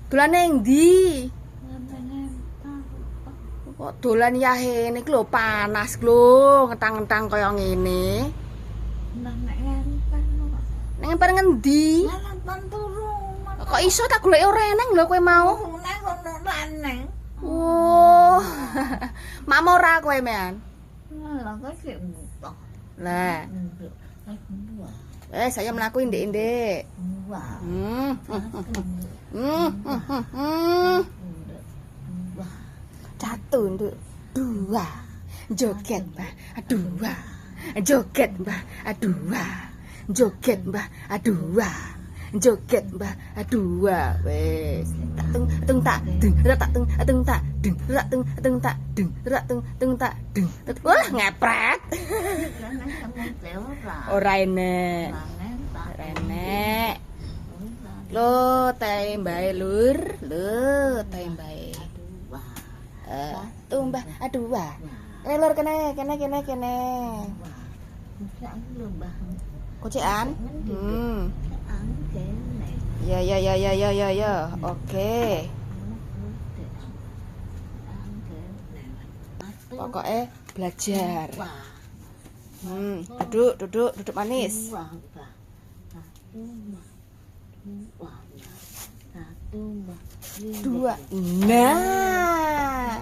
Dolan ning ndi? Kok dolan yahe niki lho panas lho, ngentang-ngentang kaya ngene. Nang emper ngendi? Kok iso tak goleki ora eneng lho kowe mau? Oh. Mama ora kowe mean. Lah. Saya mlaku ndik-ndik. Satu nduk, dua. Joget, Mbah. Dua. Joget, Mbah. Dua. Joget, Mbah. Dua. Joget, Mbah. Dua. Wes. Tung tak deng tak tung tak deng tak tung tak deng. Wah, ngepret. Ora enek. Ora enek. Lho, teh mbae lur. Lho, teh mbae. Tumbah, aduh wah. Lur kene. Kocekan? Ya. Oke. Pokoknya belajar. Duduk manis. Dua. Nah.